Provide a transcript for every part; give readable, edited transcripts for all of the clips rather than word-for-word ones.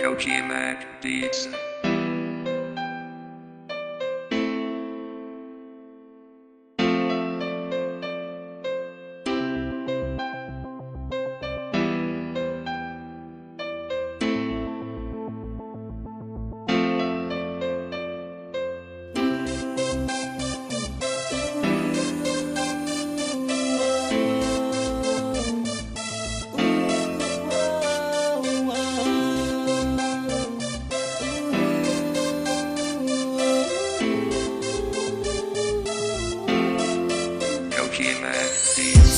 LGMAC Beats.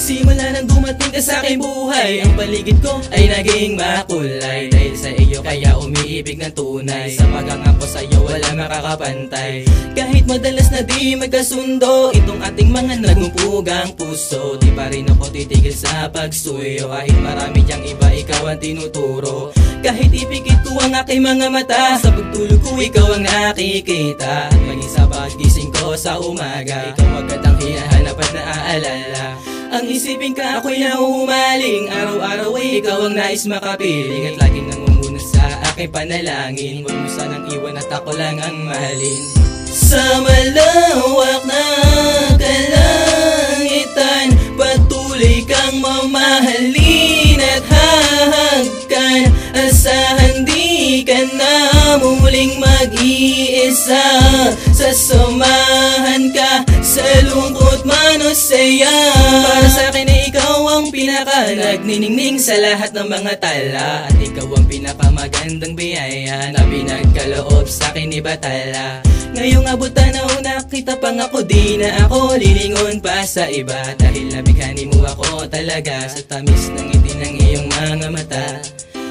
Simula nang dumating ka sa aking buhay, ang paligid ko ay naging makulay. Dahil sa iyo kaya umiibig ng tunay, sa pagangako sa iyo wala makakapantay. Kahit madalas na di magkasundo itong ating mga nagmumpugang puso, di pa rin ako titigil sa pagsuyo. Kahit marami diyang iba, ikaw ang tinuturo. Kahit ipikit ko ang aking mga mata, sa pagtulog ko ikaw ang nakikita. At maging sa pagising ko sa umaga, ikaw agad ang hinahanap at naaalala. Ang isipin ka ako'y nahuhumaling, araw-araw ay ikaw ang nais makapiling. At laging nangunguna sa aking panalangin, huwag mo sanang iwan at ako lang ang mahalin. Sa malawak na kalangitan, patuloy kang mamahalin at hahagkan. Asahan di ka na muling mag-iisa, sasamahan ka sa lungkot man o saya. Para sa akin ay ikaw ang pinaka nagniningning sa lahat ng mga tala, at ikaw ang pinakamagandang biyaya na pinagkaloob sa akin ni Batala. Ngayong abot tanaw nakita pang ako, di na ako lilingon pa sa iba. Dahil nabighani mo ako talaga sa tamis ng ngiti ng iyong mga mata.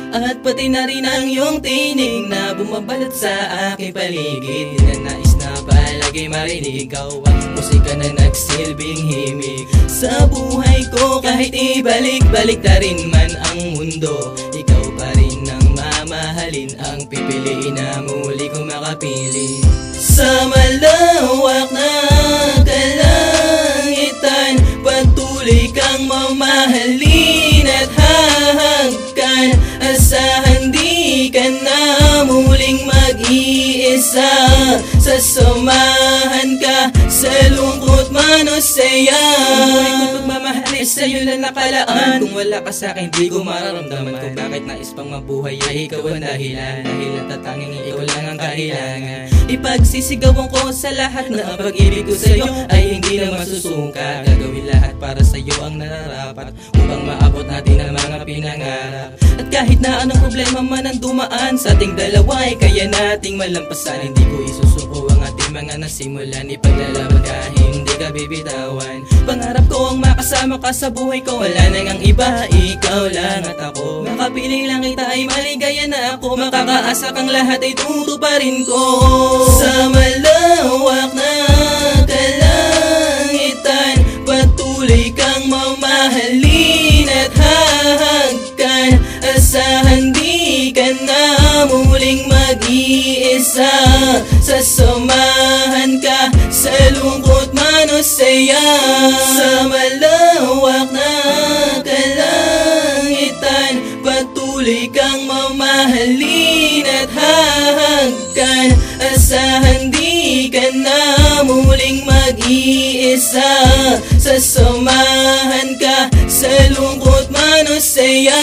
At pati na rin ang iyong tinig na bumabalot sa aking paligid. Di na nais na palagi marinig, ikaw ang musika na nagsilbing himig sa buhay ko. Kahit ibalik-balik na rin man ang mundo, ikaw pa rin ang mamahalin, ang pipiliin na muli ko makapili. Sa malawak na kalangitan, patuloy kang mamahalin at hahagkan. Asahan di ka na muling mag-iisa, sasamahan ka sa lungkot man o saya. Ang buhay ko'y pagmamahal sa'yo lang nakalaan. Kung wala ka sa'kin di ko mararamdaman kung bakit nais pang mabuhay ay ikaw ang dahilan. Dahil ang tatanging ikaw lang ang kailangan. Ipagsisigawan ko sa lahat na ang pag-ibig ko sa'yo ay hindi na masusuka. Gagawin lahat para sa'yo ang nararapat upang maabot natin ang mga pinangarap. At kahit na anong problema man ang dumaan sa ating dalawa ay kaya nating malampasan. Hindi ko isusuko ang ating mga nasimulan, ipaglalaban ka hindi ka bibitawan. Pangarap ko ang makasama ka sa buhay ko, wala na ngang iba, ikaw lang at ako. Makapiling lang kita ay maligaya na ako, makakaasa kang lahat ay tutuparin ko. Sa malawak na kalangitan, patuloy kang mamahalin at hahagkan. Asahan di ka na muling mag-iisa, sasamahan ka sa lungkot man o saya. Sa malawak na kalangitan, patuloy kang mamahalin at hahagkan. Asahan di ka na muling mag-iisa, sasamahan ka sa lungkot man o saya.